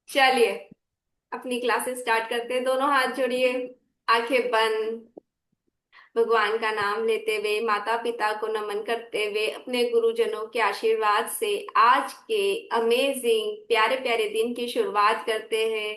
चलिए, अपनी classes start करते हैं। दोनों हाथ जोड़िए, आंखें बंद। भगवान का नाम लेते हुए, माता पिता को नमन करते हुए, अपने गुरुजनों के आशीर्वाद से आज के अमेजिंग प्यारे प्यारे दिन की शुरुआत करते हैं।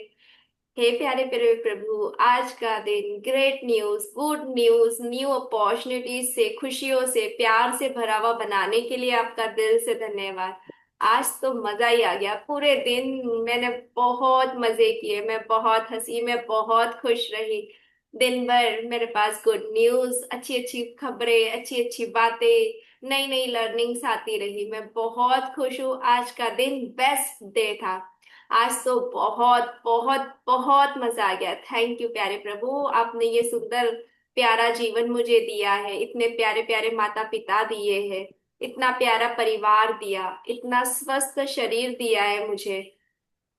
हे प्यारे प्यारे प्रभु, आज का दिन great news, good news, new opportunities से, खुशियों से, प्यार से भरा हुआ बनाने के लिए आपका दिल से धन्यवाद। आज तो मजा ही आ गया। पूरे दिन मैंने बहुत मजे किए, मैं बहुत हंसी, मैं बहुत खुश रही। दिन भर मेरे पास गुड न्यूज, अच्छी अच्छी खबरें, अच्छी अच्छी बातें, नई नई लर्निंग्स आती रही। मैं बहुत खुश हूँ। आज का दिन बेस्ट डे था। आज तो बहुत बहुत बहुत मजा आ गया। थैंक यू प्यारे प्रभु, आपने ये सुंदर प्यारा जीवन मुझे दिया है, इतने प्यारे प्यारे माता पिता दिए हैं, इतना प्यारा परिवार दिया, इतना स्वस्थ शरीर दिया है मुझे।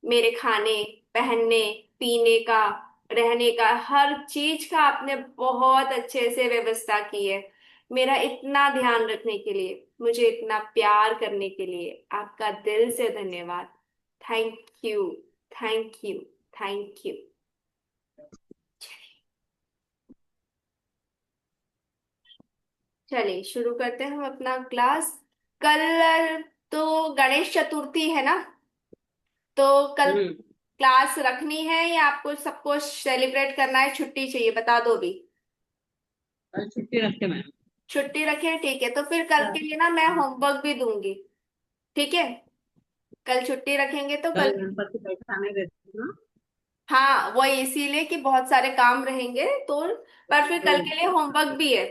मेरे खाने, पहनने, पीने का, रहने का, हर चीज का आपने बहुत अच्छे से व्यवस्था की है। मेरा इतना ध्यान रखने के लिए, मुझे इतना प्यार करने के लिए आपका दिल से धन्यवाद। Thank you, thank you, thank you. चलिए शुरू करते हैं हम अपना क्लास। कल तो गणेश चतुर्थी है ना, तो कल हम्म। क्लास रखनी है या आपको सबको सेलिब्रेट करना है? छुट्टी चाहिए? बता दो भी। कल छुट्टी रखते मैम। छुट्टी रखें, ठीक है। तो फिर कल के लिए ना मैं हाँ, होमवर्क भी दूंगी, ठीक है। कल छुट्टी रखेंगे तो कल कल। गणपति बैठाने देते हैं ना। हाँ, वो इसीलिए कि बहुत सारे काम रहेंगे तो। पर फिर कल के लिए होमवर्क भी है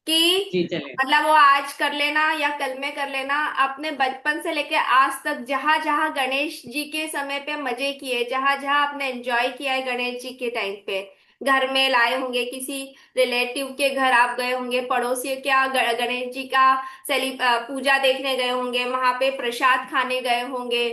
कि जी चले। मतलब वो आज कर लेना या कल में कर लेना। आपने बचपन से लेके आज तक जहां जहां गणेश जी के समय पे मजे किए, जहां जहां आपने एंजॉय किया है गणेश जी के टाइम पे, घर में लाए होंगे, किसी रिलेटिव के घर आप गए होंगे, पड़ोसियों क्या गणेश जी का पूजा देखने गए होंगे, वहां पे प्रसाद खाने गए होंगे,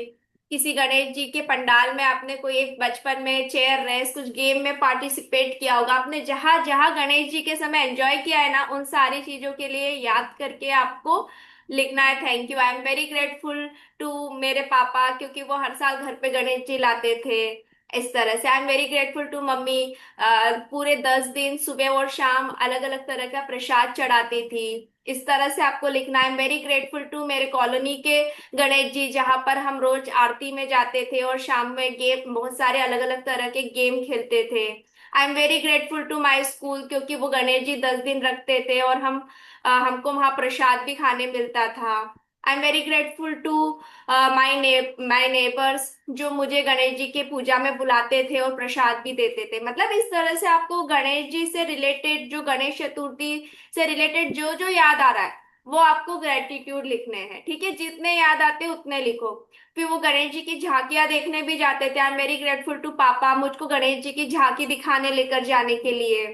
किसी गणेश जी के पंडाल में आपने कोई एक बचपन में चेयर रेस कुछ गेम में पार्टिसिपेट किया होगा। आपने जहां जहां गणेश जी के समय एंजॉय किया है ना, उन सारी चीजों के लिए याद करके आपको लिखना है। Thank you, I am very grateful to मेरे पापा, क्योंकि वो हर साल घर पे गणेश जी लाते थे। इस तरह से I am very grateful to mummy, पूरे 10 दिन सुबह और शाम अलग अलग तरह का प्रसाद चढ़ाती थी। इस तरह से आपको लिखना है। वेरी ग्रेटफुल टू मेरे कॉलोनी के गणेश जी, जहां पर हम रोज आरती में जाते थे और शाम में गेम, बहुत सारे अलग अलग तरह के गेम खेलते थे। I am very grateful to my school, क्योंकि वो गणेश जी 10 दिन रखते थे और हमको वहाँ प्रसाद भी खाने मिलता था। I am very grateful to my neighbours, जो मुझे गणेश जी के पूजा में बुलाते थे और प्रसाद भी देते थे। मतलब इस तरह से आपको गणेश जी से रिलेटेड, जो गणेश चतुर्थी से रिलेटेड जो जो याद आ रहा है, वो आपको ग्रेटिट्यूड लिखने हैं, ठीक है। जितने याद आते हैं उतने लिखो। फिर वो गणेश जी की झांकियां देखने भी जाते थे। I am very grateful to papa, मुझको गणेश जी की झांकी दिखाने लेकर जाने के लिए,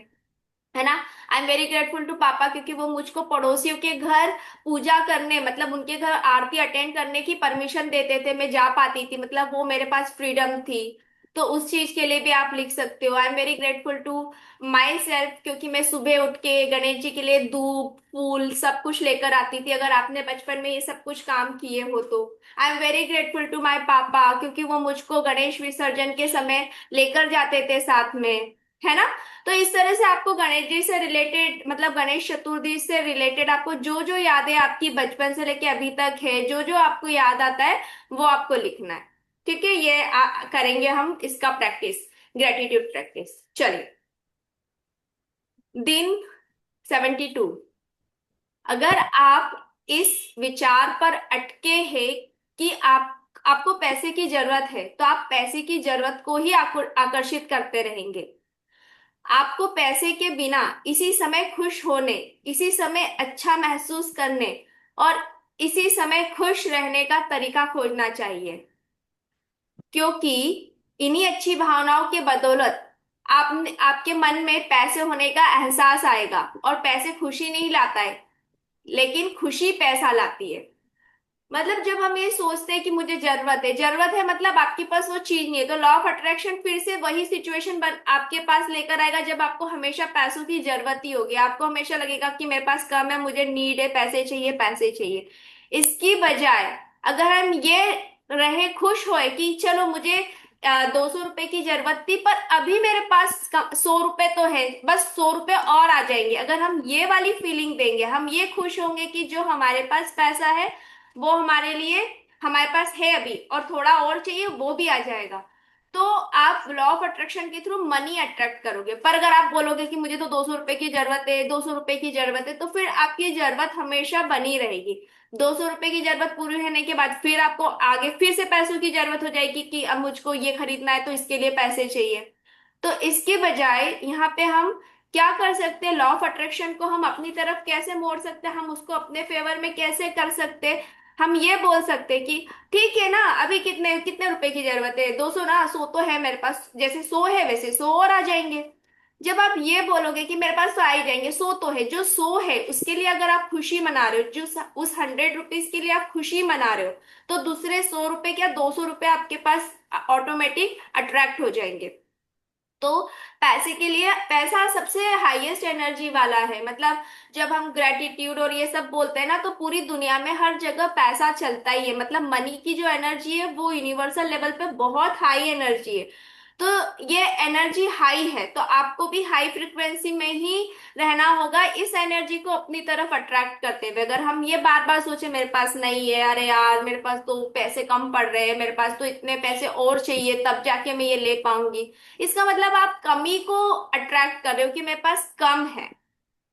है ना। I am very grateful to papa, क्योंकि वो मुझको पड़ोसियों के घर पूजा करने, मतलब उनके घर आरती अटेंड करने की परमिशन देते थे, मैं जा पाती थी, मतलब वो मेरे पास फ्रीडम थी। तो उस चीज के लिए भी आप लिख सकते हो। I am very grateful to myself, क्योंकि मैं सुबह उठ के गणेश जी के लिए धूप फूल सब कुछ लेकर आती थी, अगर आपने बचपन में ये सब कुछ काम किए हो तो। I am very grateful to my papa, क्योंकि वो मुझको गणेश विसर्जन के समय लेकर जाते थे साथ में, है ना। तो इस तरह से आपको गणेश जी से रिलेटेड, मतलब गणेश चतुर्थी से रिलेटेड आपको जो जो यादें आपकी बचपन से लेके अभी तक है, जो जो आपको याद आता है, वो आपको लिखना है, ठीक है। ये करेंगे हम इसका प्रैक्टिस, ग्रेटिट्यूड प्रैक्टिस। चलिए, दिन 72। अगर आप इस विचार पर अटके हैं कि आपको पैसे की जरूरत है, तो आप पैसे की जरूरत को ही आकर्षित करते रहेंगे। आपको पैसे के बिना इसी समय खुश होने, इसी समय अच्छा महसूस करने और इसी समय खुश रहने का तरीका खोजना चाहिए, क्योंकि इन्हीं अच्छी भावनाओं के बदौलत आपके मन में पैसे होने का एहसास आएगा। और पैसे खुशी नहीं लाता है, लेकिन खुशी पैसा लाती है। मतलब जब हम ये सोचते हैं कि मुझे जरूरत है, जरूरत है मतलब आपके पास वो चीज नहीं है, तो लॉ ऑफ अट्रैक्शन फिर से वही सिचुएशन आपके पास लेकर आएगा, जब आपको हमेशा पैसों की जरूरत ही होगी। आपको हमेशा लगेगा कि मेरे पास कम है, मुझे नीड है, पैसे चाहिए, पैसे चाहिए। इसकी बजाय अगर हम ये रहे खुश होए कि चलो मुझे 200 रुपए की जरूरत थी पर अभी मेरे पास 100 रुपए तो है, बस 100 रुपए और आ जाएंगे, अगर हम ये वाली फीलिंग देंगे, हम ये खुश होंगे कि जो हमारे पास पैसा है वो हमारे लिए, हमारे पास है अभी और थोड़ा और चाहिए वो भी आ जाएगा, तो आप लॉ ऑफ अट्रैक्शन के थ्रू मनी अट्रैक्ट करोगे। पर अगर आप बोलोगे कि मुझे तो 200 रुपए की जरूरत है, 200 रुपए की जरूरत है, तो फिर आपकी जरूरत हमेशा बनी रहेगी। 200 रुपए की जरूरत पूरी होने के बाद फिर आपको आगे फिर से पैसों की जरूरत हो जाएगी कि अब मुझको ये खरीदना है तो इसके लिए पैसे चाहिए। तो इसके बजाय यहाँ पे हम क्या कर सकते हैं, लॉ ऑफ अट्रैक्शन को हम अपनी तरफ कैसे मोड़ सकते हैं, हम उसको अपने फेवर में कैसे कर सकते हैं। हम ये बोल सकते हैं कि ठीक है ना, अभी कितने कितने रुपए की जरूरत है, 200 ना, 100 तो है मेरे पास, जैसे 100 है वैसे 100 और आ जाएंगे। जब आप ये बोलोगे कि मेरे पास तो आ ही जाएंगे, 100 तो है, जो 100 है उसके लिए अगर आप खुशी मना रहे हो, जो उस 100 रुपीज के लिए आप खुशी मना रहे हो, तो दूसरे 100 रुपए क्या 200 रुपए आपके पास ऑटोमेटिक अट्रैक्ट हो जाएंगे। तो पैसे के लिए, पैसा सबसे हाईएस्ट एनर्जी वाला है, मतलब जब हम ग्रेटिट्यूड और ये सब बोलते हैं ना, तो पूरी दुनिया में हर जगह पैसा चलता ही है, मतलब मनी की जो एनर्जी है वो यूनिवर्सल लेवल पे बहुत हाई एनर्जी है। तो ये एनर्जी हाई है, तो आपको भी हाई फ्रिक्वेंसी में ही रहना होगा इस एनर्जी को अपनी तरफ अट्रैक्ट करते हुए। अगर हम ये बार बार सोचे मेरे पास नहीं है, अरे यार मेरे पास तो पैसे कम पड़ रहे हैं, मेरे पास तो इतने पैसे और चाहिए तब जाके मैं ये ले पाऊंगी, इसका मतलब आप कमी को अट्रैक्ट कर रहे हो कि मेरे पास कम है।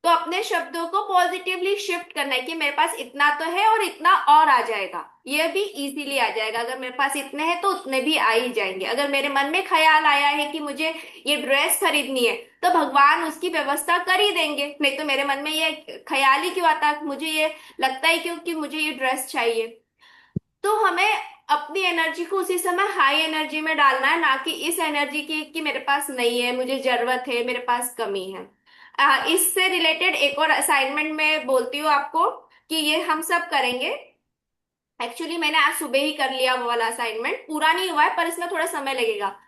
तो अपने शब्दों को पॉजिटिवली शिफ्ट करना है कि मेरे पास इतना तो है और इतना और आ जाएगा, ये भी इजीली आ जाएगा, अगर मेरे पास इतने हैं तो उतने भी आ ही जाएंगे। अगर मेरे मन में ख्याल आया है कि मुझे ये ड्रेस खरीदनी है, तो भगवान उसकी व्यवस्था कर ही देंगे, नहीं तो मेरे मन में ये ख्याल ही क्यों आता, मुझे ये लगता ही क्यों कि मुझे ये ड्रेस चाहिए। तो हमें अपनी एनर्जी को उसी समय हाई एनर्जी में डालना है, ना कि इस एनर्जी की कि मेरे पास नहीं है, मुझे जरूरत है, मेरे पास कमी है। इससे रिलेटेड एक और असाइनमेंट में बोलती हूँ आपको कि ये हम सब करेंगे। एक्चुअली मैंने आज सुबह ही कर लिया वो वाला असाइनमेंट, पूरा नहीं हुआ है पर इसमें थोड़ा समय लगेगा।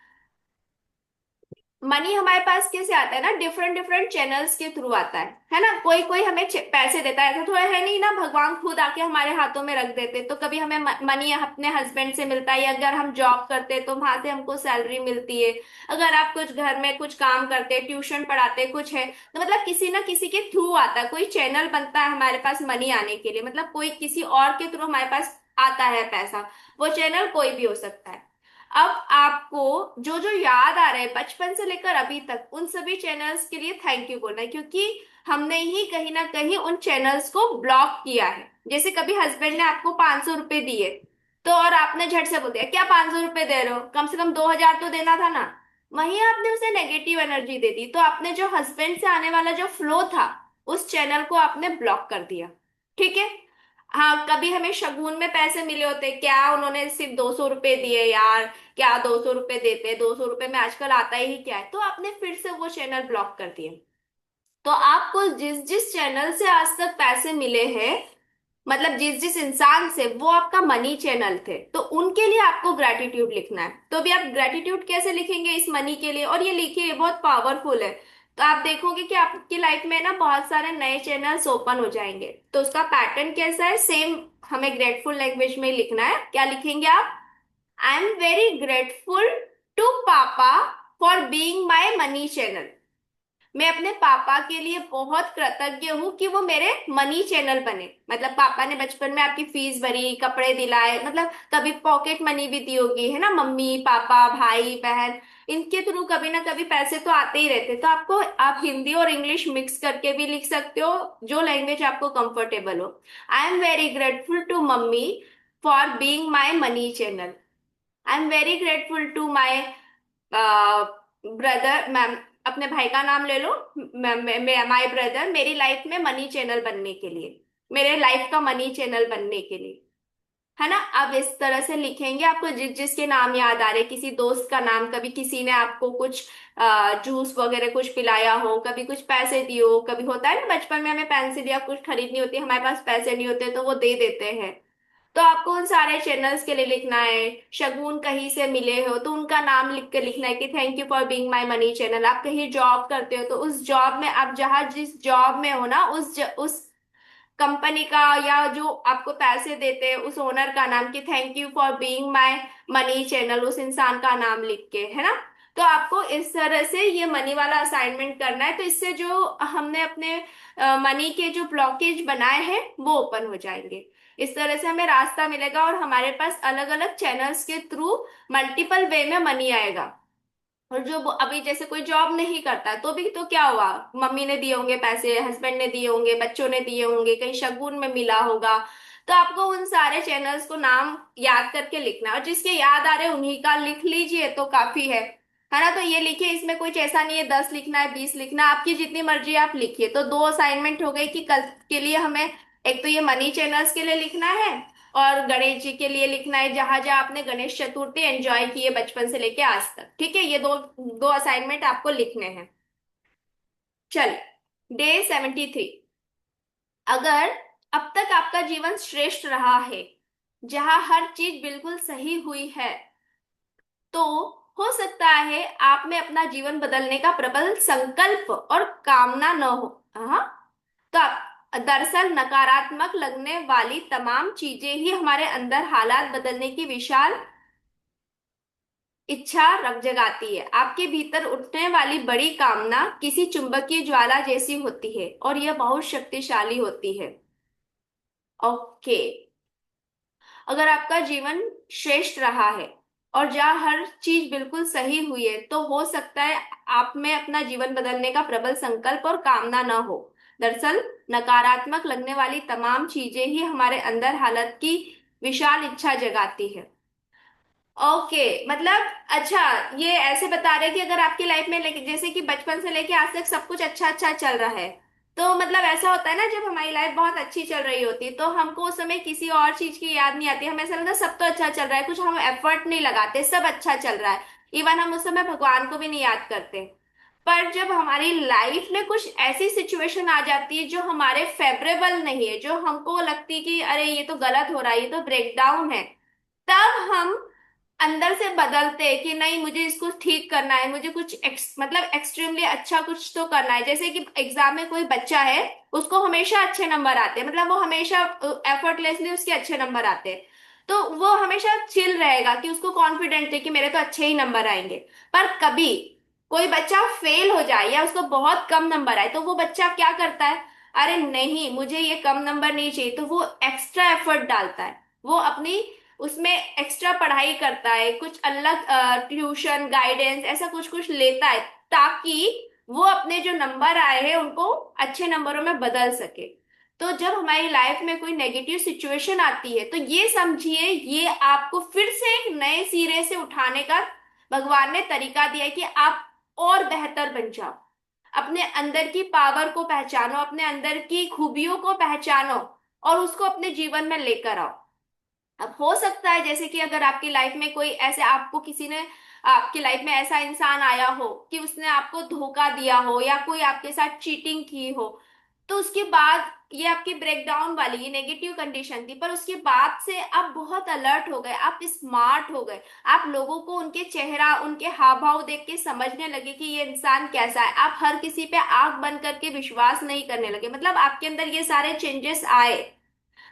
मनी हमारे पास कैसे आता है ना, डिफरेंट डिफरेंट चैनल्स के थ्रू आता है ना, कोई कोई हमें पैसे देता है, ऐसा थोड़ा है नहीं ना, भगवान खुद आके हमारे हाथों में रख देते। तो कभी हमें मनी अपने हस्बैंड से मिलता है, या अगर हम जॉब करते हैं तो वहां से हमको सैलरी मिलती है। अगर आप कुछ घर में कुछ काम करते हैं, ट्यूशन पढ़ाते हैं, कुछ है, तो मतलब किसी ना किसी के थ्रू आता है, कोई चैनल बनता है हमारे पास मनी आने के लिए, मतलब कोई किसी और के थ्रू हमारे पास आता है पैसा। वो चैनल कोई भी हो सकता है। अब आपको जो जो याद आ रहा है बचपन से लेकर अभी तक, उन सभी चैनल्स के लिए थैंक यू बोलना है, क्योंकि हमने ही कहीं ना कहीं उन चैनल्स को ब्लॉक किया है। जैसे कभी हस्बैंड ने आपको 500 रुपए दिए, तो और आपने झट से बोल दिया क्या 500 रुपए दे रहे हो, कम से कम 2,000 तो देना था ना, वहीं आपने उसे नेगेटिव एनर्जी दे दी, तो आपने जो हस्बैंड से आने वाला जो फ्लो था उस चैनल को आपने ब्लॉक कर दिया। ठीक है। हाँ, कभी हमें शगुन में पैसे मिले होते, क्या उन्होंने सिर्फ 200 रुपए दिए यार, क्या 200 रुपए देते, 200 रुपए में आजकल आता ही क्या है, तो आपने फिर से वो चैनल ब्लॉक कर दिए। तो आपको जिस जिस चैनल से आज तक पैसे मिले हैं, मतलब जिस जिस इंसान से, वो आपका मनी चैनल थे, तो उनके लिए आपको ग्रेटिट्यूड लिखना है। तो भी आप ग्रेटिट्यूड कैसे लिखेंगे इस मनी के लिए, और ये लिखिए, ये बहुत पावरफुल है। तो आप देखोगे कि आपकी लाइफ में ना बहुत सारे नए चैनल्स ओपन हो जाएंगे। तो उसका पैटर्न कैसा है, सेम हमें ग्रेटफुल लैंग्वेज में लिखना है। क्या लिखेंगे आप, I am very grateful to papa for being my money channel. मैं अपने पापा के लिए बहुत कृतज्ञ हूँ कि वो मेरे मनी चैनल बने, मतलब पापा ने बचपन में आपकी फीस भरी, कपड़े दिलाए, मतलब कभी पॉकेट मनी भी दी होगी है ना, मम्मी पापा भाई बहन, इनके थ्रू कभी ना कभी पैसे तो आते ही रहते। तो आपको, आप हिंदी और इंग्लिश मिक्स करके भी लिख सकते हो, जो लैंग्वेज आपको कंफर्टेबल हो। I am very grateful to mummy for being my money channel. I am very grateful to my brother, ma'am अपने भाई का नाम ले लो, माई ब्रदर मेरी लाइफ में मनी चैनल बनने के लिए, मेरे लाइफ का मनी चैनल बनने के लिए, है ना। अब इस तरह से लिखेंगे, आपको जिस जिसके नाम याद आ रहे, किसी दोस्त का नाम, कभी किसी ने आपको कुछ जूस वगैरह कुछ पिलाया हो, कभी कुछ पैसे दिए हो, कभी होता है ना बचपन में हमें पेंसिल या कुछ खरीदनी होती है, हमारे पास पैसे नहीं होते तो वो दे देते हैं। तो आपको उन सारे चैनल्स के लिए लिखना है। शगुन कहीं से मिले हो तो उनका नाम लिख के लिखना है कि thank you for being my money channel. आप कहीं जॉब करते हो तो उस जॉब में, आप जहाँ जिस जॉब में हो ना, उस कंपनी का या जो आपको पैसे देते हैं उस ओनर का नाम, कि thank you for being my money channel, उस इंसान का नाम लिख के, है ना। तो आपको इस तरह से ये मनी वाला असाइनमेंट करना है, तो इससे जो हमने अपने मनी के जो ब्लॉकेज बनाए हैं वो ओपन हो जाएंगे। इस तरह से हमें रास्ता मिलेगा और हमारे पास अलग अलग चैनल्स के थ्रू मल्टीपल वे में मनी आएगा। और जो अभी जैसे कोई जॉब नहीं करता तो भी तो क्या हुआ, मम्मी ने दिए होंगे पैसे, हस्बैंड ने दिए होंगे, बच्चों ने दिए होंगे, कहीं शगुन में मिला होगा। तो आपको उन सारे चैनल्स को नाम याद करके लिखना है, और जिसके याद आ रहे उन्हीं का लिख लीजिए तो काफी है ना। तो ये लिखिए, इसमें कुछ ऐसा नहीं है 10 लिखना है 20 लिखना है, आपकी जितनी मर्जी आप लिखिए। तो दो असाइनमेंट हो गई कि कल के लिए हमें एक तो ये मनी चैनल्स के लिए लिखना है, और गणेश जी के लिए लिखना है जहां जहां आपने गणेश चतुर्थी एंजॉय की है बचपन से लेके आज तक। ठीक है, ये दो दो असाइनमेंट आपको लिखने हैं। चलिए, डे 73। अगर अब तक आपका जीवन श्रेष्ठ रहा है, जहां हर चीज बिल्कुल सही हुई है, तो हो सकता है आप में अपना जीवन बदलने का प्रबल संकल्प और कामना न हो। हाँ, तो दरअसल नकारात्मक लगने वाली तमाम चीजें ही हमारे अंदर हालात बदलने की विशाल इच्छा रख जगाती है। आपके भीतर उठने वाली बड़ी कामना किसी चुंबकीय ज्वाला जैसी होती है, और यह बहुत शक्तिशाली होती है। ओके। अगर आपका जीवन श्रेष्ठ रहा है और जहाँ हर चीज बिल्कुल सही हुई है, तो हो सकता है आप में अपना जीवन बदलने का प्रबल संकल्प और कामना न हो। दरअसल नकारात्मक लगने वाली तमाम चीजें ही हमारे अंदर हालत की विशाल इच्छा जगाती है। ओके, मतलब अच्छा, ये ऐसे बता रहे कि अगर आपकी लाइफ में जैसे कि बचपन से लेके आज तक सब कुछ अच्छा अच्छा चल रहा है, तो मतलब ऐसा होता है ना, जब हमारी लाइफ बहुत अच्छी चल रही होती है तो हमको उस समय किसी और चीज की याद नहीं आती, हमें ऐसा लगता है सब तो अच्छा चल रहा है, कुछ हम एफर्ट नहीं लगाते, सब अच्छा चल रहा है। इवन हम उस समय भगवान को भी नहीं याद करते। पर जब हमारी लाइफ में कुछ ऐसी सिचुएशन आ जाती है जो हमारे फेवरेबल नहीं है, जो हमको लगती है कि अरे ये तो गलत हो रहा है, ये तो ब्रेकडाउन है, तब हम अंदर से बदलते हैं कि नहीं, मुझे इसको ठीक करना है, मुझे कुछ मतलब एक्सट्रीमली अच्छा कुछ तो करना है। जैसे कि एग्जाम में कोई बच्चा है, उसको हमेशा अच्छे नंबर आते हैं, मतलब वो हमेशा एफर्टलेसली उसके अच्छे नंबर आते हैं, तो वो हमेशा चिल रहेगा कि उसको कॉन्फिडेंट है कि मेरे तो अच्छे ही नंबर आएंगे। पर कभी कोई बच्चा फेल हो जाए या उसको बहुत कम नंबर आए, तो वो बच्चा क्या करता है, अरे नहीं मुझे ये कम नंबर नहीं चाहिए, तो वो एक्स्ट्रा एफर्ट डालता है, वो अपनी उसमें एक्स्ट्रा पढ़ाई करता है, कुछ अलग ट्यूशन गाइडेंस ऐसा कुछ कुछ लेता है, ताकि वो अपने जो नंबर आए हैं उनको अच्छे नंबरों में बदल सके। तो जब हमारी लाइफ में कोई नेगेटिव सिचुएशन आती है, तो ये समझिए ये आपको फिर से एक नए सिरे से उठाने का भगवान ने तरीका दिया है, कि आप और बेहतर बन जाओ, अपने अंदर की पावर को पहचानो, अपने अंदर की खूबियों को पहचानो, और उसको अपने जीवन में लेकर आओ। अब हो सकता है जैसे कि अगर आपकी लाइफ में कोई ऐसे, आपको किसी ने, आपकी लाइफ में ऐसा इंसान आया हो कि उसने आपको धोखा दिया हो या कोई आपके साथ चीटिंग की हो, तो उसके बाद ये आपकी ब्रेकडाउन वाली ये नेगेटिव कंडीशन थी, पर उसके बाद से आप बहुत अलर्ट हो गए, आप स्मार्ट हो गए, आप लोगों को उनके चेहरा उनके हाव भाव देख के समझने लगे कि ये इंसान कैसा है, आप हर किसी पे आंख बंद करके विश्वास नहीं करने लगे, मतलब आपके अंदर ये सारे चेंजेस आए।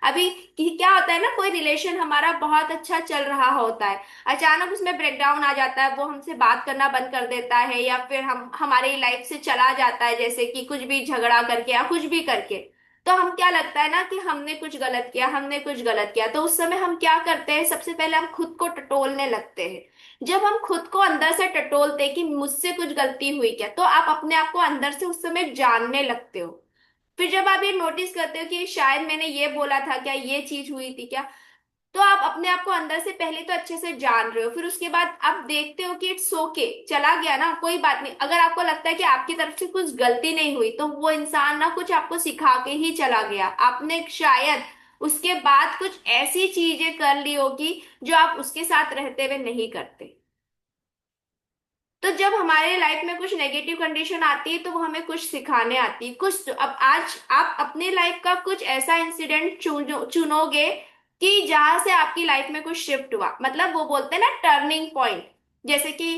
अभी क्या होता है ना, कोई रिलेशन हमारा बहुत अच्छा चल रहा होता है, अचानक उसमें ब्रेकडाउन आ जाता है, वो हमसे बात करना बंद कर देता है, या फिर हम हमारी लाइफ से चला जाता है, जैसे कि कुछ भी झगड़ा करके या कुछ भी करके। तो हम क्या लगता है ना कि हमने कुछ गलत किया, हमने कुछ गलत किया, तो उस समय हम क्या करते हैं, सबसे पहले हम खुद को टटोलने लगते हैं। जब हम खुद को अंदर से टटोलते हैं कि मुझसे कुछ गलती हुई क्या, तो आप अपने आप को अंदर से उस समय जानने लगते हो। फिर जब आप ये नोटिस करते हो कि शायद मैंने ये बोला था क्या, ये चीज हुई थी क्या, तो आप अपने आप को अंदर से पहले तो अच्छे से जान रहे हो, फिर उसके बाद आप देखते हो कि इट्स ओके, चला गया ना, कोई बात नहीं। अगर आपको लगता है कि आपकी तरफ से कुछ गलती नहीं हुई, तो वो इंसान ना कुछ आपको सिखा के ही चला गया, आपने शायद उसके बाद कुछ ऐसी चीजें कर ली होगी जो आप उसके साथ रहते हुए नहीं करते। तो जब हमारे लाइफ में कुछ नेगेटिव कंडीशन आती है, तो वो हमें कुछ सिखाने आती है कुछ। अब आज आप अपने लाइफ का कुछ ऐसा इंसिडेंट चुनोगे कि जहां से आपकी लाइफ में कुछ शिफ्ट हुआ, मतलब वो बोलते हैं ना टर्निंग पॉइंट। जैसे कि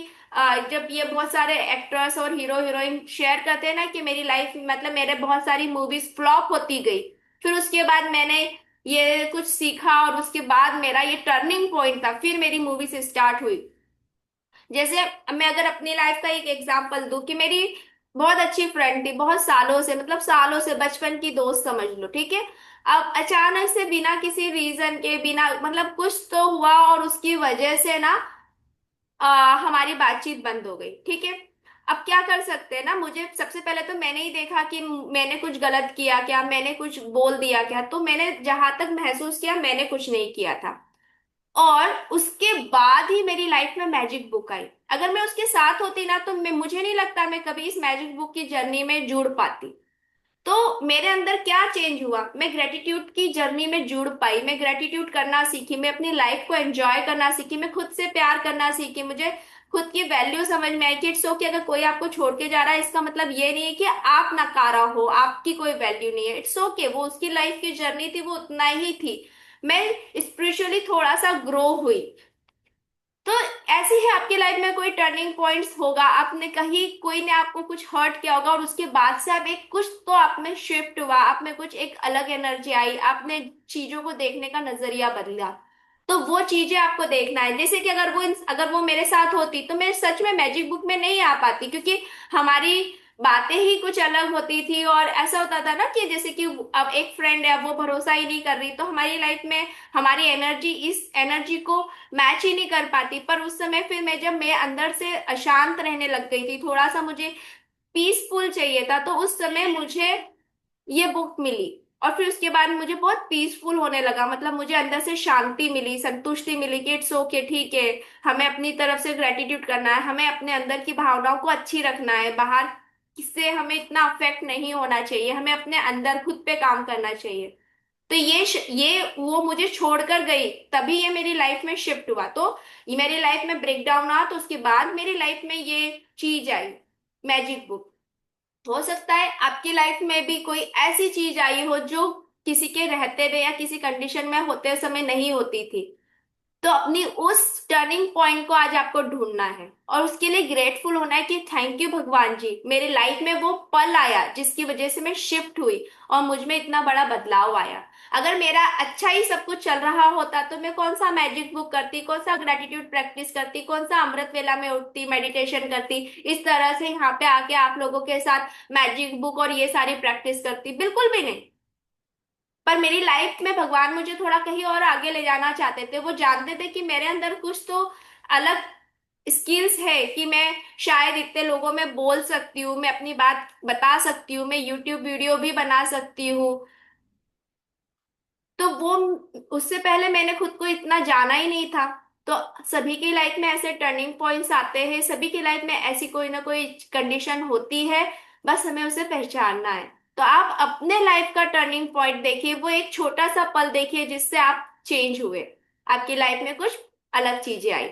जब ये बहुत सारे एक्टर्स और हीरो हीरोइन शेयर करते हैं ना कि मेरी लाइफ मतलब मेरे बहुत सारी मूवीज फ्लॉप होती गई, फिर उसके बाद मैंने ये कुछ सीखा और उसके बाद मेरा ये टर्निंग पॉइंट था, फिर मेरी मूवी से स्टार्ट हुई। जैसे मैं अगर अपनी लाइफ का एक एग्जांपल दूं कि मेरी बहुत अच्छी फ्रेंड थी, बहुत सालों से, मतलब सालों से बचपन की दोस्त समझ लो, ठीक है। अब अचानक से बिना किसी रीजन के, बिना मतलब कुछ तो हुआ और उसकी वजह से ना हमारी बातचीत बंद हो गई, ठीक है। अब क्या कर सकते हैं ना, मुझे सबसे पहले तो मैंने ही देखा कि मैंने कुछ गलत किया क्या, मैंने कुछ बोल दिया क्या, तो मैंने जहां तक महसूस किया मैंने कुछ नहीं किया था। और उसके बाद ही मेरी लाइफ में मैजिक बुक आई। अगर मैं उसके साथ होती ना तो मुझे नहीं लगता मैं कभी इस मैजिक बुक की जर्नी में जुड़ पाती। तो मेरे अंदर क्या चेंज हुआ, मैं ग्रेटिट्यूड की जर्नी में जुड़ पाई, मैं ग्रेटिट्यूड करना सीखी, मैं अपनी लाइफ को एंजॉय करना सीखी, मैं खुद से प्यार करना सीखी, मुझे खुद की वैल्यू समझ में आई कि इट्स ओके, अगर कोई आपको छोड़ के जा रहा है इसका मतलब ये नहीं है कि आप नकारा हो, आपकी कोई वैल्यू नहीं है, इट्स ओके, वो उसकी लाइफ की जर्नी थी, वो उतना ही थी। मैं स्पिरिचुअली थोड़ा सा ग्रो हुई। तो ऐसे ही आपकी लाइफ में कोई टर्निंग पॉइंट्स होगा, आपने कहीं कोई ने आपको कुछ हर्ट किया होगा और उसके बाद से आप एक कुछ तो आप में शिफ्ट हुआ, आप में कुछ एक अलग एनर्जी आई, आपने चीजों को देखने का नजरिया बदला। तो वो चीजें आपको देखना है। जैसे कि अगर वो मेरे साथ होती तो मैं सच में मैजिक बुक में नहीं आ पाती, क्योंकि हमारी बातें ही कुछ अलग होती थी। और ऐसा होता था ना कि जैसे कि अब एक फ्रेंड है, वो भरोसा ही नहीं कर रही, तो हमारी लाइफ में हमारी एनर्जी इस एनर्जी को मैच ही नहीं कर पाती। पर उस समय फिर मैं अंदर से अशांत रहने लग गई थी, थोड़ा सा मुझे पीसफुल चाहिए था, तो उस समय मुझे ये बुक मिली। और फिर उसके बाद मुझे बहुत पीसफुल होने लगा, मतलब मुझे अंदर से शांति मिली, संतुष्टि मिली कि इट्स ओके, ठीक है, हमें अपनी तरफ से ग्रेटिट्यूड करना है, हमें अपने अंदर की भावनाओं को अच्छी रखना है, बाहर किससे हमें इतना अफेक्ट नहीं होना चाहिए, हमें अपने अंदर खुद पे काम करना चाहिए। तो ये वो मुझे छोड़कर गई, तभी ये मेरी लाइफ में शिफ्ट हुआ। तो ये मेरी लाइफ में ब्रेक डाउन हुआ, तो उसके बाद मेरी लाइफ में ये चीज आई, मैजिक बुक। हो सकता है आपकी लाइफ में भी कोई ऐसी चीज आई हो जो किसी के रहते हुए या किसी कंडीशन में होते समय नहीं होती थी। तो अपनी उस टर्निंग पॉइंट को आज आपको ढूंढना है और उसके लिए ग्रेटफुल होना है कि थैंक यू भगवान जी, मेरे लाइफ में वो पल आया जिसकी वजह से मैं शिफ्ट हुई और मुझ में इतना बड़ा बदलाव आया। अगर मेरा अच्छा ही सब कुछ चल रहा होता तो मैं कौन सा मैजिक बुक करती, कौन सा ग्रेटिट्यूड प्रैक्टिस करती, कौन सा अमृत वेला में उठती, मेडिटेशन करती, इस तरह से यहाँ पे आके आप लोगों के साथ मैजिक बुक और ये सारी प्रैक्टिस करती, बिल्कुल भी नहीं। पर मेरी लाइफ में भगवान मुझे थोड़ा कहीं और आगे ले जाना चाहते थे, वो जानते थे कि मेरे अंदर कुछ तो अलग स्किल्स है कि मैं शायद इतने लोगों में बोल सकती हूँ, मैं अपनी बात बता सकती हूँ, मैं यूट्यूब वीडियो भी बना सकती हूँ। तो वो उससे पहले मैंने खुद को इतना जाना ही नहीं था। तो सभी की लाइफ में ऐसे टर्निंग पॉइंट्स आते हैं, सभी की लाइफ में ऐसी कोई ना कोई कंडीशन होती है, बस हमें उसे पहचानना है। तो आप अपने लाइफ का टर्निंग पॉइंट देखिए, वो एक छोटा सा पल देखिए जिससे आप चेंज हुए, आपकी लाइफ में कुछ अलग चीजें आई।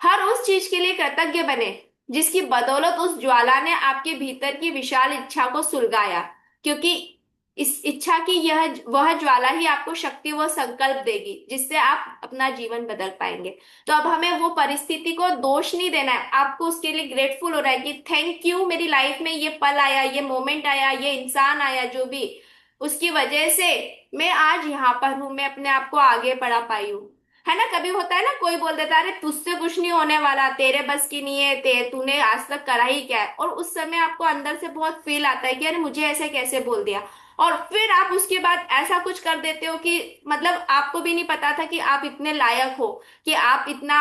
हर उस चीज के लिए कृतज्ञ बने जिसकी बदौलत उस ज्वाला ने आपके भीतर की विशाल इच्छा को सुलगाया, क्योंकि इस इच्छा की यह वह ज्वाला ही आपको शक्ति व संकल्प देगी जिससे आप अपना जीवन बदल पाएंगे। तो अब हमें वो परिस्थिति को दोष नहीं देना है, आपको उसके लिए ग्रेटफुल हो रहा है कि थैंक यू, मेरी लाइफ में ये पल आया, ये मोमेंट आया, ये इंसान आया, जो भी उसकी वजह से मैं आज यहाँ पर हूँ, मैं अपने आप को आगे बढ़ा पाई हूँ। है ना, कभी होता है ना, कोई बोल देता है अरे तुझसे कुछ नहीं होने वाला, तेरे बस की नहीं है, तूने आज तक करा ही क्या है, और उस समय आपको अंदर से बहुत फील आता है कि अरे मुझे ऐसे कैसे बोल दिया। और फिर आप उसके बाद ऐसा कुछ कर देते हो कि मतलब आपको भी नहीं पता था कि आप इतने लायक हो, कि आप इतना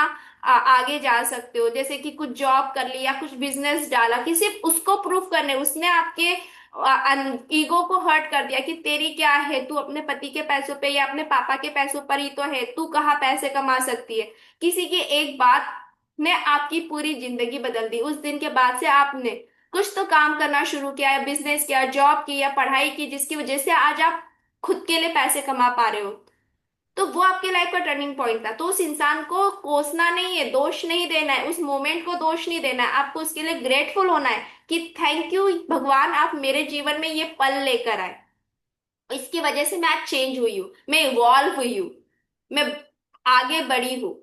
आगे जा सकते हो। जैसे कि कुछ जॉब कर ली या कुछ बिजनेस डाला, कि सिर्फ उसको प्रूफ करने, उसने आपके ईगो को हर्ट कर दिया कि तेरी क्या है, तू अपने पति के पैसों पे या अपने पापा के पैसों पर ही तो है, तू कहाँ पैसे कमा सकती है। किसी की एक बात ने आपकी पूरी जिंदगी बदल दी। उस दिन के बाद से आपने कुछ तो काम करना शुरू किया है, बिजनेस किया, जॉब की या पढ़ाई की, जिसकी वजह से आज आप खुद के लिए पैसे कमा पा रहे हो। तो वो आपके लाइफ का टर्निंग पॉइंट था। तो उस इंसान को कोसना नहीं है, दोष नहीं देना है, उस मोमेंट को दोष नहीं देना है, आपको उसके लिए ग्रेटफुल होना है कि थैंक यू भगवान, आप मेरे जीवन में ये पल लेकर आए, इसकी वजह से मैं आज चेंज हुई हूँ, मैं इवॉल्व हुई हूँ, मैं आगे बढ़ी हूँ।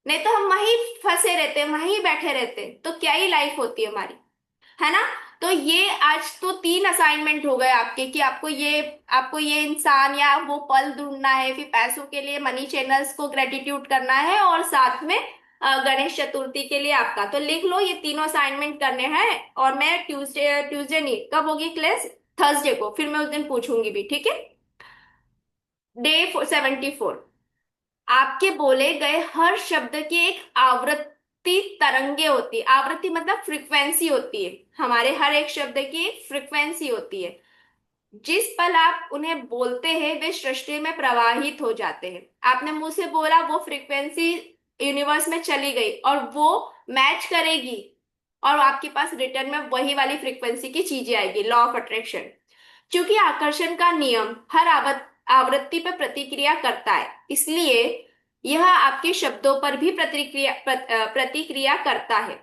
नहीं तो हम वहीं फंसे रहते, वहीं बैठे रहते, तो क्या ही लाइफ होती है हमारी, है ना। तो ये आज तो 3 असाइनमेंट हो गए आपके कि आपको ये इंसान या वो पल ढूंढना है, फिर पैसों के लिए मनी चैनल्स को ग्रेटिट्यूड करना है, और साथ में गणेश चतुर्थी के लिए आपका तो लिख लो, ये तीनों असाइनमेंट करने हैं। और मैं ट्यूसडे ट्यूसडे नहीं, कब होगी क्लास? थर्सडे को, फिर मैं उस दिन पूछूंगी भी, ठीक है? डे 74। आपके बोले गए हर शब्द की एक आवृत्ति तरंगे होती है। आवृत्ति मतलब फ्रीक्वेंसी होती है। हमारे हर एक शब्द की एक फ्रीक्वेंसी होती है। जिस पल आप उन्हें बोलते हैं वे सृष्टि में प्रवाहित हो जाते हैं। आपने मुंह से बोला, वो फ्रीक्वेंसी यूनिवर्स में चली गई और वो मैच करेगी, और आपके पास रिटर्न में वही वाली फ्रीक्वेंसी की चीजें आएगी। Law of attraction. क्योंकि आकर्षण का नियम हर आवृत्ति पर प्रतिक्रिया करता है, इसलिए यह आपके शब्दों पर भी प्रतिक्रिया करता है।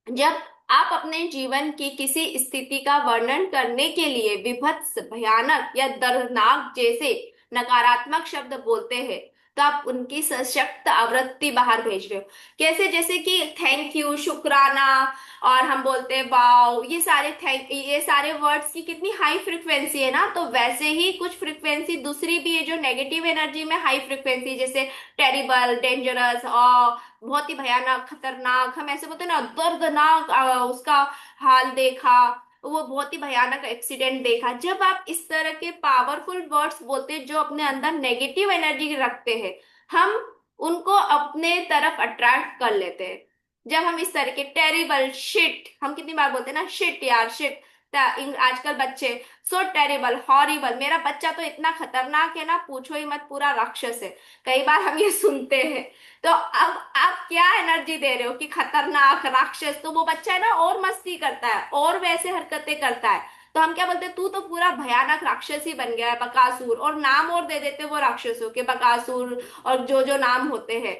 जब आप अपने जीवन की किसी स्थिति का वर्णन करने के लिए विभत्स, भयानक या दर्दनाक जैसे नकारात्मक शब्द बोलते हैं, तो आप उनकी सशक्त आवृत्ति बाहर भेज रहे हो। कैसे? जैसे कि थैंक यू, शुक्राना, और हम बोलते हैं वाओ, ये सारे वर्ड्स की कितनी हाई फ्रिक्वेंसी है ना। तो वैसे ही कुछ फ्रिक्वेंसी दूसरी भी है जो नेगेटिव एनर्जी में हाई फ्रिक्वेंसी, जैसे टेरिबल, डेंजरस और बहुत ही भयानक, खतरनाक, हम ऐसे बोलते हैं ना, दर्दनाक उसका हाल देखा, वो बहुत ही भयानक एक्सीडेंट देखा। जब आप इस तरह के पावरफुल वर्ड्स बोलते हैं जो अपने अंदर नेगेटिव एनर्जी रखते हैं, हम उनको अपने तरफ अट्रैक्ट कर लेते हैं। जब हम इस तरह के टेरिबल, शिट, हम कितनी बार बोलते हैं ना, शिट यार, शिट। आजकल बच्चे, सो टेरिबल, हॉरिबल, मेरा बच्चा तो इतना खतरनाक है ना, पूछो ही मत, पूरा राक्षस है। कई बार हम ये सुनते हैं। तो अब आप क्या एनर्जी दे रहे हो कि खतरनाक, राक्षस? तो वो बच्चा है ना, और मस्ती करता है और वैसे हरकतें करता है। तो हम क्या बोलते हैं, तू तो पूरा भयानक राक्षस ही बन गया है, बकासुर, और नाम और दे देते हैं वो राक्षसों के, बकासुर, और जो जो नाम होते हैं।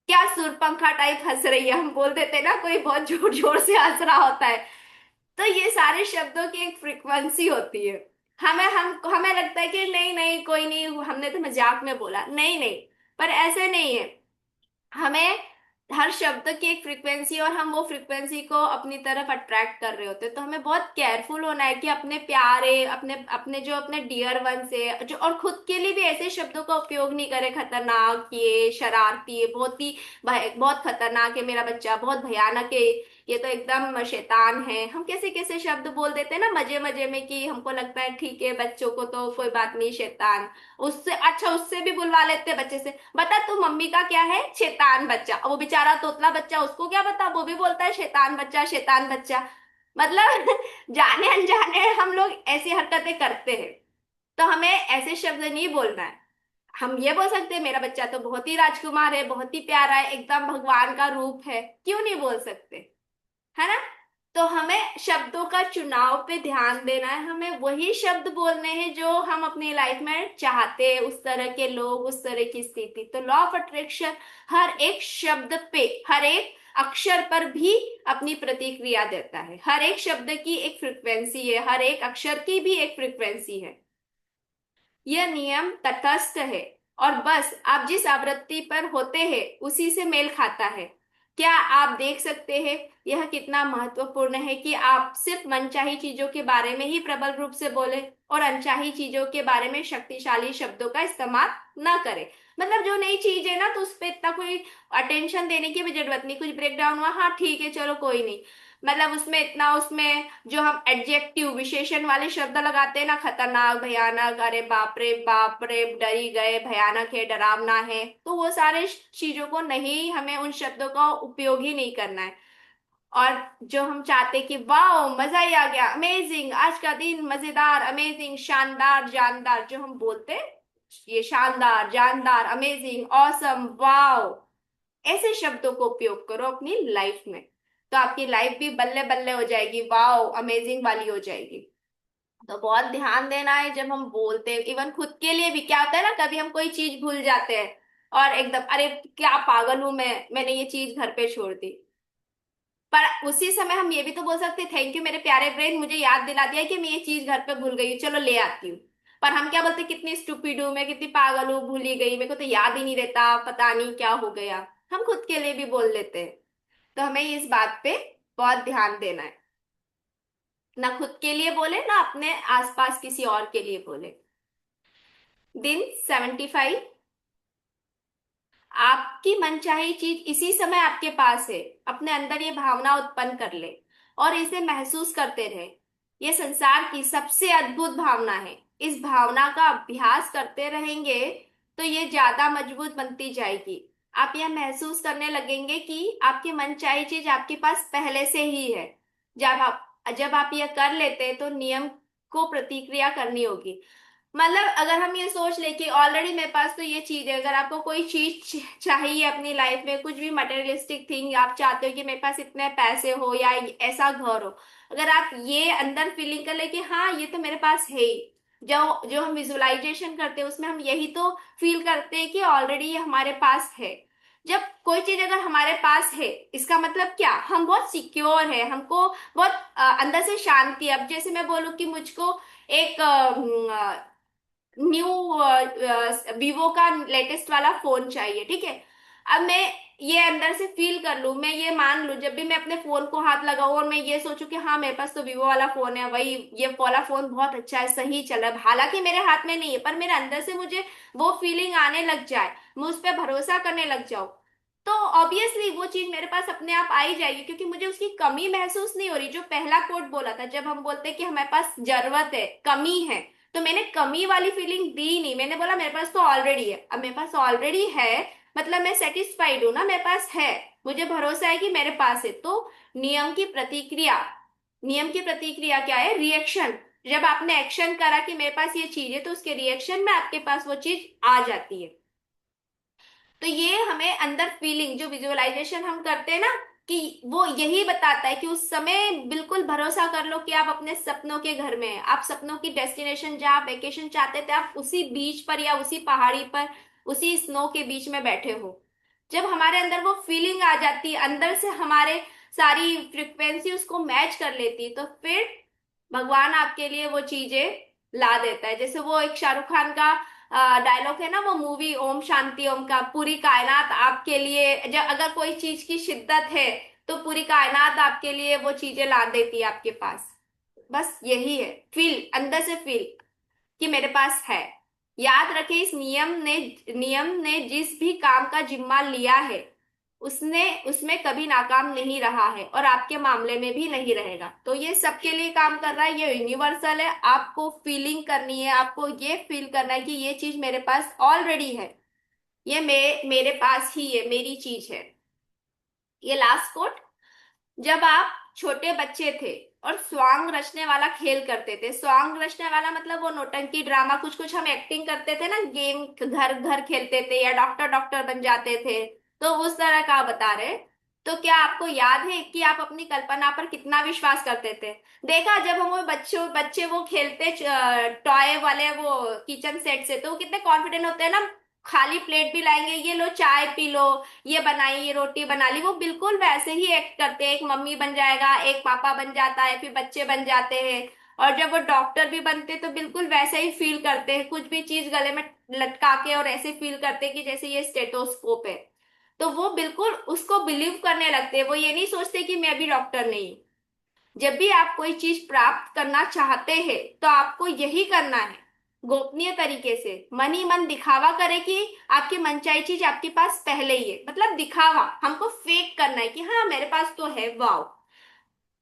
क्या सुरपंखा टाइप हंस रही है, हम बोल देते हैं ना, कोई बहुत जोर जोर से हंस रहा होता है। तो ये सारे शब्दों की एक फ्रिक्वेंसी होती है। हमें लगता है कि नहीं नहीं, कोई नहीं, हमने तो मजाक में बोला, नहीं नहीं, पर ऐसे नहीं है। हमें हर शब्द की एक फ्रीक्वेंसी, और हम वो फ्रीक्वेंसी को अपनी तरफ अट्रैक्ट कर रहे होते हैं। तो हमें बहुत केयरफुल होना है कि अपने प्यारे, अपने अपने जो अपने डियर वन से जो, और खुद के लिए भी ऐसे शब्दों का उपयोग नहीं करें, खतरनाक, ये शरारती, ये बहुत ही बहुत खतरनाक है मेरा बच्चा, बहुत भयानक है, ये तो एकदम शैतान है। हम कैसे कैसे शब्द बोल देते हैं ना मजे मजे में, कि हमको लगता है ठीक है, बच्चों को तो कोई बात नहीं, शैतान। उससे अच्छा उससे भी बुलवा लेते हैं बच्चे से, बता तू मम्मी का क्या है? शैतान बच्चा। अब वो बेचारा तोतला बच्चा, उसको क्या बता, वो भी बोलता है शैतान बच्चा, शैतान बच्चा। मतलब जाने अनजाने हम लोग ऐसी हरकतें करते हैं। तो हमें ऐसे शब्द नहीं बोलना है। हम ये बोल सकते हैं, मेरा बच्चा तो बहुत ही राजकुमार है, बहुत ही प्यारा है, एकदम भगवान का रूप है, क्यों नहीं बोल सकते? है ना? तो हमें शब्दों का चुनाव पे ध्यान देना है। हमें वही शब्द बोलने हैं जो हम अपनी लाइफ में चाहते हैं, उस तरह के लोग, उस तरह की स्थिति। तो लॉ ऑफ अट्रैक्शन हर एक शब्द पे, हर एक अक्षर पर भी अपनी प्रतिक्रिया देता है। हर एक शब्द की एक फ्रिक्वेंसी है, हर एक अक्षर की भी एक फ्रिक्वेंसी है। यह नियम तटस्थ है, और बस आप जिस आवृत्ति पर होते हैं उसी से मेल खाता है। क्या आप देख सकते हैं यह कितना महत्वपूर्ण है कि आप सिर्फ मनचाही चीजों के बारे में ही प्रबल रूप से बोले, और अनचाही चीजों के बारे में शक्तिशाली शब्दों का इस्तेमाल ना करें। मतलब जो नई चीज है ना, तो उस पर इतना कोई अटेंशन देने की भी जरूरत नहीं। कुछ ब्रेक डाउन हुआ, हाँ ठीक है, चलो कोई नहीं। मतलब उसमें इतना, उसमें जो हम एडजेक्टिव, विशेषण वाले शब्द लगाते हैं ना, खतरनाक, भयानक, अरे बाप रे, डरी गए, भयानक है, डरावना है, तो वो सारे चीजों को नहीं, हमें उन शब्दों का उपयोग ही नहीं करना है। और जो हम चाहते कि वाह मजा ही आ गया, अमेजिंग, आज का दिन मजेदार, अमेजिंग, शानदार, जानदार, जो हम बोलते हैं, ये शानदार, जानदार, अमेजिंग, ऑसम, वाओ, ऐसे शब्दों को उपयोग करो अपनी लाइफ में। तो आपकी लाइफ भी बल्ले बल्ले हो जाएगी, वाओ अमेजिंग वाली हो जाएगी। तो बहुत ध्यान देना है जब हम बोलते हैं। इवन खुद के लिए भी क्या होता है ना, कभी हम कोई चीज भूल जाते हैं, और एकदम, अरे क्या पागल हूं मैंने ये चीज घर पे छोड़ दी। पर उसी समय हम ये भी तो बोल सकते हैं, थैंक यू मेरे प्यारे ब्रेन, मुझे याद दिला दिया कि मैं ये चीज घर पे भूल गई हूँ, चलो ले आती हूँ। पर हम क्या बोलते हैं, कितनी स्टूपिड हूँ मैं, कितनी पागल हूँ, भूल ही गई, मेरे को तो याद ही नहीं रहता, पता नहीं क्या हो गया। हम खुद के लिए भी बोल लेते हैं। तो हमें इस बात पे बहुत ध्यान देना है। ना खुद के लिए बोले ना अपने आसपास किसी और के लिए बोले। दिन 75। आपकी मनचाही चीज इसी समय आपके पास है। अपने अंदर ये भावना उत्पन्न कर ले और इसे महसूस करते रहे। ये संसार की सबसे अद्भुत भावना है। इस भावना का अभ्यास करते रहेंगे तो ये ज्यादा मजबूत बनती जाएगी। आप यह महसूस करने लगेंगे कि आपकी मनचाही चीज आपके पास पहले से ही है। जब आप यह कर लेते हैं तो नियम को प्रतिक्रिया करनी होगी। मतलब अगर हम ये सोच ले कि ऑलरेडी मेरे पास तो ये चीज है, अगर आपको कोई चीज चाहिए अपनी लाइफ में, कुछ भी मटेरियलिस्टिक थिंग आप चाहते हो कि मेरे पास इतने पैसे हो या ऐसा घर हो, अगर आप ये अंदर फीलिंग कर ले कि हाँ ये तो मेरे पास है ही। जो जो हम विजुअलाइजेशन करते हैं उसमें हम यही तो फील करते हैं कि ऑलरेडी ये हमारे पास है। जब कोई चीज अगर हमारे पास है, इसका मतलब क्या, हम बहुत सिक्योर है, हमको बहुत अंदर से शांति है। अब जैसे मैं बोलूँ कि मुझको एक न्यू वीवो का लेटेस्ट वाला फोन चाहिए, ठीक है। अब मैं ये अंदर से फील कर लूं, मैं ये मान लूं, जब भी मैं अपने फोन को हाथ लगाऊं और मैं ये सोचूं कि हाँ मेरे पास तो वीवो वाला फोन है, वही ये वाला फोन बहुत अच्छा है, सही चल रहा है, हालांकि मेरे हाथ में नहीं है, पर मेरे अंदर से मुझे वो फीलिंग आने लग जाए, मैं उस पर भरोसा करने लग जाऊं, तो ऑब्वियसली वो चीज मेरे पास अपने आप आ ही जाएगी, क्योंकि मुझे उसकी कमी महसूस नहीं हो रही। जो पहला कोट बोला था, जब हम बोलते हैं कि हमारे पास जरूरत है, कमी है, तो मैंने कमी वाली फीलिंग दी नहीं, मैंने बोला मेरे पास तो ऑलरेडी है। अब मेरे पास ऑलरेडी है मतलब मैं सेटिस्फाइड हूं ना, मेरे पास है, मुझे भरोसा है कि मेरे पास है। तो नियम की प्रतिक्रिया, नियम की प्रतिक्रिया क्या है, रिएक्शन। जब आपने एक्शन करा कि मेरे पास ये चीज है, तो उसके रिएक्शन में आपके पास वो चीज आ जाती है। तो ये हमें अंदर फीलिंग, जो विजुअलाइजेशन हम करते हैं ना, कि वो यही बताता है कि उस समय बिल्कुल भरोसा कर लो कि आप अपने सपनों के घर में हैं, आप सपनों की डेस्टिनेशन जहाँ आप वेकेशन चाहते थे, आप उसी बीच पर या उसी पहाड़ी पर, उसी स्नो के बीच में बैठे हो। जब हमारे अंदर वो फीलिंग आ जाती है, अंदर से हमारे सारी फ्रिक्वेंसी उसको मैच कर लेती है, तो फिर भगवान आपके लिए वो चीजें ला देता है। जैसे वो एक शाहरुख खान का डायलॉग है ना, वो मूवी ओम शांति ओम का, पूरी कायनात आपके लिए, जब अगर कोई चीज की शिद्दत है तो पूरी कायनात आपके लिए वो चीजें ला देती है आपके पास। बस यही है, फील, अंदर से फील कि मेरे पास है। याद रखें, इस नियम ने जिस भी काम का जिम्मा लिया है, उसने उसमें कभी नाकाम नहीं रहा है और आपके मामले में भी नहीं रहेगा। तो ये सबके लिए काम कर रहा है, ये यूनिवर्सल है। आपको फीलिंग करनी है, आपको ये फील करना है कि ये चीज मेरे पास ऑलरेडी है, ये मेरे पास ही है, मेरी चीज है। ये लास्ट कोट, जब आप छोटे बच्चे थे और स्वांग रचने वाला खेल करते थे, स्वांग रचने वाला मतलब वो नौटंकी ड्रामा, कुछ कुछ हम एक्टिंग करते थे ना, गेम घर घर खेलते थे या डॉक्टर डॉक्टर बन जाते थे, तो उस तरह का बता रहे। तो क्या आपको याद है कि आप अपनी कल्पना पर कितना विश्वास करते थे? देखा, जब हम वो बच्चों बच्चे वो खेलते टॉय वाले वो किचन सेट से, तो वो कितने कॉन्फिडेंट होते हैं ना, खाली प्लेट भी लाएंगे, ये लो चाय पी लो, ये बनाई, ये रोटी बना ली, वो बिल्कुल वैसे ही एक्ट करते हैं। एक मम्मी बन जाएगा, एक पापा बन जाता है, फिर बच्चे बन जाते हैं। और जब वो डॉक्टर भी बनते हैं तो बिल्कुल वैसे ही फील करते हैं, कुछ भी चीज गले में लटका के और ऐसे फील करते हैं कि जैसे ये स्टेटोस्कोप है। तो वो बिल्कुल उसको बिलीव करने लगते हैं, वो ये नहीं सोचते कि मैं भी डॉक्टर नहीं। जब भी आप कोई चीज प्राप्त करना चाहते हैं तो आपको यही करना है, गोपनीय तरीके से, मन ही मन दिखावा करे कि आपकी मनचाही चीज आपके पास पहले ही है। मतलब दिखावा, हमको फेक करना है कि हाँ मेरे पास तो है, वाओ।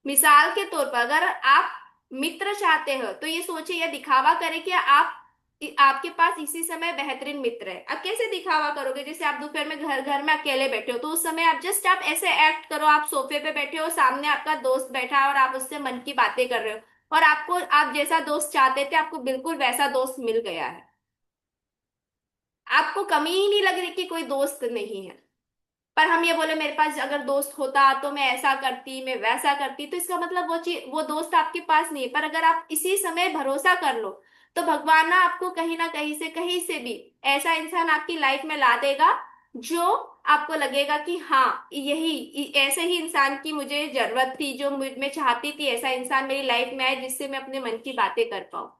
मिसाल के तौर पर अगर आप मित्र चाहते हो तो ये सोचिए, या दिखावा करें कि आप, आपके पास इसी समय बेहतरीन मित्र है। अब कैसे दिखावा करोगे, जैसे आप दोपहर में घर घर में अकेले बैठे हो, तो उस समय आप जस्ट आप ऐसे एक्ट करो, आप सोफे पे बैठे हो, सामने आपका दोस्त बैठा है और आप उससे मन की बातें कर रहे हो, और आपको, आप जैसा दोस्त चाहते थे आपको बिल्कुल वैसा दोस्त मिल गया है। आपको कमी ही नहीं लग रही कि कोई दोस्त नहीं है। पर हम ये बोले मेरे पास अगर दोस्त होता तो मैं ऐसा करती, मैं वैसा करती, तो इसका मतलब वो चीज, वो दोस्त आपके पास नहीं है। पर अगर आप इसी समय भरोसा कर लो तो भगवान ना कहीं से, कहीं से भी ऐसा इंसान आपकी लाइफ में ला देगा जो आपको लगेगा कि हाँ ऐसे ही इंसान की मुझे जरूरत थी, जो मैं चाहती थी ऐसा इंसान मेरी लाइफ में आए जिससे मैं अपने मन की बातें कर पाऊँ।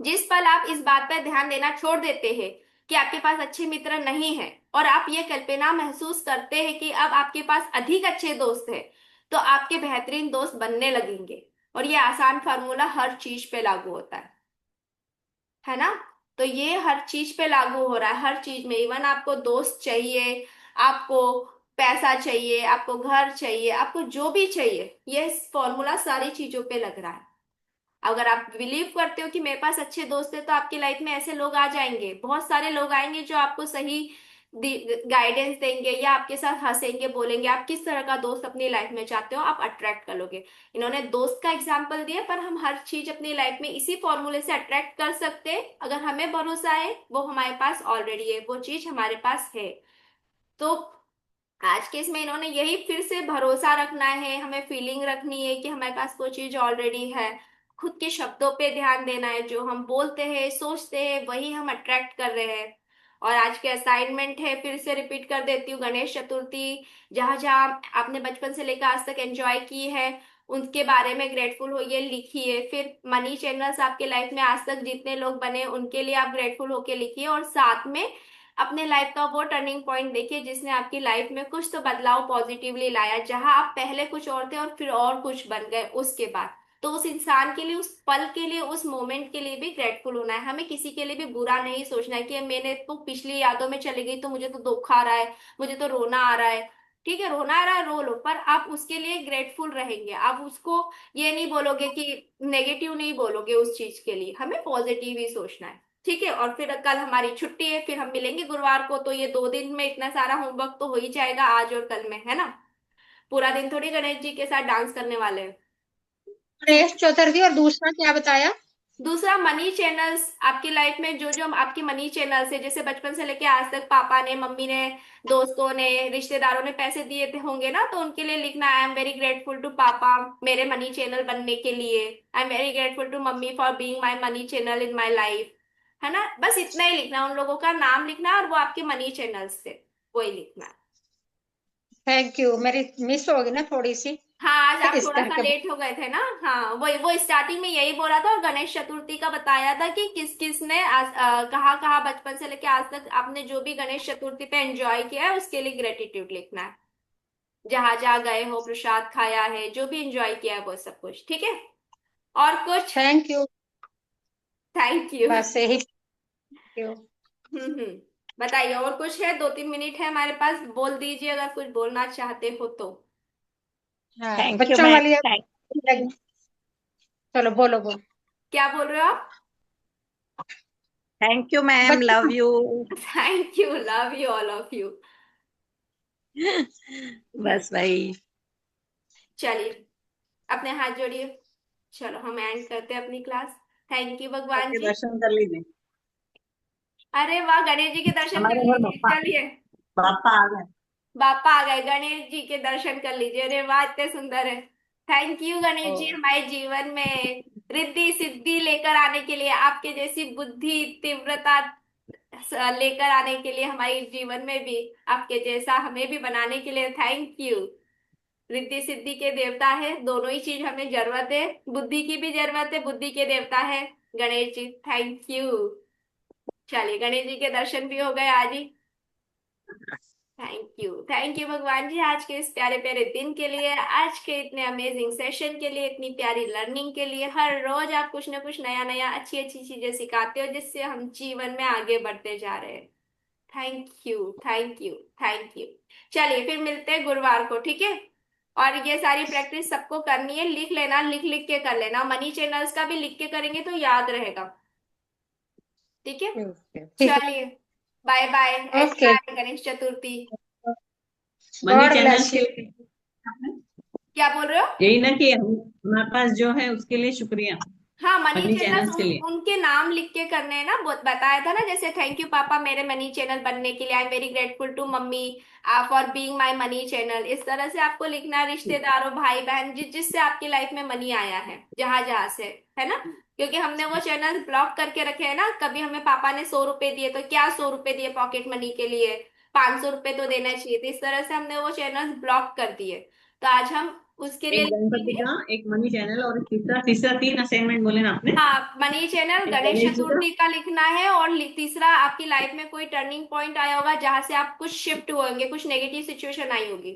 जिस पल आप इस बात पर ध्यान देना छोड़ देते हैं कि आपके पास अच्छे मित्र नहीं है, और आप ये कल्पना महसूस करते हैं कि अब आपके पास अधिक अच्छे दोस्त हैं, तो आपके बेहतरीन दोस्त बनने लगेंगे। और ये आसान फार्मूला हर चीज पे लागू होता है ना। तो ये हर चीज पे लागू हो रहा है, हर चीज में। इवन आपको दोस्त चाहिए, आपको पैसा चाहिए, आपको घर चाहिए, आपको जो भी चाहिए, ये फॉर्मूला सारी चीजों पे लग रहा है। अगर आप बिलीव करते हो कि मेरे पास अच्छे दोस्त है, तो आपकी लाइफ में ऐसे लोग आ जाएंगे, बहुत सारे लोग आएंगे जो आपको सही गाइडेंस देंगे या आपके साथ हंसेंगे, बोलेंगे। आप किस तरह का दोस्त अपनी लाइफ में चाहते हो, आप अट्रैक्ट कर लोगे। इन्होंने दोस्त का एग्जाम्पल दिया, पर हम हर चीज अपनी लाइफ में इसी फॉर्मूले से अट्रैक्ट कर सकते हैं। अगर हमें भरोसा है, वो हमारे पास ऑलरेडी है, वो चीज हमारे पास है। तो आज के इसमें इन्होंने यही फिर से भरोसा रखना है, हमें फीलिंग रखनी है कि हमारे पास कोई चीज ऑलरेडी है। खुद के शब्दों पे ध्यान देना है, जो हम बोलते हैं सोचते हैं वही हम अट्रैक्ट कर रहे हैं। और आज के असाइनमेंट है, फिर से रिपीट कर देती हूँ, गणेश चतुर्थी जहां जहां आपने बचपन से लेकर आज तक एंजॉय की है, उनके बारे में ग्रेटफुल होइए, लिखिए। फिर मनी चैनल्स आपके लाइफ में आज तक जितने लोग बने, उनके लिए आप ग्रेटफुल होके लिखिए। और साथ में अपने लाइफ का वो टर्निंग पॉइंट देखिए जिसने आपकी लाइफ में कुछ तो बदलाव पॉजिटिवली लाया, जहां आप पहले कुछ और थे और फिर और कुछ बन गए उसके बाद। तो उस इंसान के लिए, उस पल के लिए, उस मोमेंट के लिए भी ग्रेटफुल होना है। हमें किसी के लिए भी बुरा नहीं सोचना है कि मैंने तो पिछली यादों में चली गई तो मुझे तो दुख आ रहा है, मुझे तो रोना आ रहा है। ठीक है, रोना आ रहा है, रो लो, पर आप उसके लिए ग्रेटफुल रहेंगे। आप उसको ये नहीं बोलोगे कि नेगेटिव नहीं बोलोगे, उस चीज के लिए हमें पॉजिटिव ही सोचना है। ठीक है, और फिर कल हमारी छुट्टी है, फिर हम मिलेंगे गुरुवार को। तो ये 2 दिन में इतना सारा होमवर्क तो हो ही जाएगा, आज और कल में, है ना। पूरा दिन थोड़ी गणेश जी के साथ डांस करने वाले हैं। गणेश चतुर्थी और दूसरा क्या बताया? दूसरा, मनी चैनल्स। आपकी लाइफ में जो जो आपकी मनी चैनल्स है, जैसे बचपन से लेके आज तक पापा ने, मम्मी ने, दोस्तों ने, रिश्तेदारों ने पैसे दिए थे होंगे ना, तो उनके लिए लिखना, I am very grateful to papa मेरे मनी चैनल बनने के लिए। I am very grateful to mummy for being my money channel in my life. है ना, बस इतना ही लिखना, उन लोगों का नाम लिखना और वो आपके मनी चैनल्स से, वही लिखना। थैंक यू, मेरी मिस होगी ना थोड़ी सी, हाँ, आज आप इस थोड़ा सा करके। लेट हो गए थे ना। हाँ, वो स्टार्टिंग में यही बोला था, और गणेश चतुर्थी का बताया था कि किस किस ने कहाँ कहाँ बचपन से लेके आज तक आपने जो भी गणेश चतुर्थी पे एंजॉय किया है, उसके लिए ग्रेटिट्यूड लिखना है। जहां जहां गए हो, प्रसाद खाया है, जो भी एंजॉय किया है, वो सब कुछ। ठीक है, और कुछ? Thank you, thank you. बस यही। यू। बताइए, और कुछ है? 2-3 मिनट है हमारे पास, बोल दीजिए अगर कुछ बोलना चाहते हो तो। हाँ, थैंक यू बच्चों मैम। वाली थैंक चलो बोलो बोलो। क्या बोल रहे हो आप? थैंक यू मैम, लव बच्चों। You. Thank you, love you all of you. बस भाई। चलिए, अपने हाथ जोड़िए। चलो, हम एंड करते हैं अपनी क्लास। थैंक यू भगवान सबके जी। दर्शन कर लीजिए। अरे वाह, गणेश जी के दर्शन कर हमारे घर लीजिए, बापा, चलिए। बापा आ गए। बापा आ गए, गणेश जी के दर्शन कर लीजिए। अरे वाह, इतने सुंदर है। थैंक यू गणेश जी, ओ, हमारे जीवन में रिद्धि सिद्धि लेकर आने के लिए, आपके जैसी बुद्धि तीव्रता लेकर आने के लिए, हमारे जीवन में भी आपके जैसा हमें भी बनाने के लिए थैंक यू। रिद्धि सिद्धि के देवता है, दोनों ही चीज हमें जरूरत है। बुद्धि की भी जरूरत है, बुद्धि के देवता है गणेश जी। Thank you. चलिए, गणेश जी के दर्शन भी हो गए आज ही। थैंक यू भगवान जी, आज के इस प्यारे प्यारे दिन के लिए, आज के इतने अमेजिंग सेशन के लिए, इतनी प्यारी लर्निंग के लिए। हर रोज आप कुछ ना कुछ नया नया, अच्छी अच्छी चीजें सिखाते हो, जिससे हम जीवन में आगे बढ़ते जा रहे हैं। Thank you, thank you, thank you. चलिए, फिर मिलते हैं गुरुवार को, ठीक है। और ये सारी प्रैक्टिस सबको करनी है, लिख लेना, लिख लिख के कर लेना। मनी चैनल्स का भी लिख के करेंगे तो याद रहेगा। ठीक है, ठीक है। चलिए, bye bye, okay. Enjoy Ganesh Chaturthi. Money God channels bless के यू। लिए आपने क्या बोल रहे हो? यही ना कि हमारे पास जो है उसके लिए शुक्रिया। हाँ, मनी मनी चैनल्स चैनल्स के लिए। उनके नाम लिख के करने हैं ना, बताया था ना, जैसे थैंक यू पापा मेरे मनी चैनल बनने के लिए, I am very grateful to mummy for being my money channel. इस तरह से आपको लिखना है, रिश्तेदारों, भाई बहन, जिससे आपकी लाइफ में मनी आया है, जहां जहां से, है ना। क्योंकि हमने वो चैनल ब्लॉक करके रखे हैं ना। कभी हमें पापा ने 100 रुपए दिए, तो क्या 100 रुपए दिए पॉकेट मनी के लिए, 500 रुपए तो देना चाहिए। तो इस तरह से हमने वो चैनल ब्लॉक कर दिए। तो आज हम उसके लिए एक गणपति लिखेंगे। का, एक मनी चैनल, और एक तीसरा, तीसरा 3 असाइनमेंट बोले ना आपने। हाँ, मनी चैनल, एक गणेश गणेश जी का। चतुर्थी का लिखना है, और तीसरा, आपकी लाइफ में कोई टर्निंग पॉइंट आया होगा जहां से आप कुछ शिफ्ट होंगे, कुछ नेगेटिव सिचुएशन आई होगी।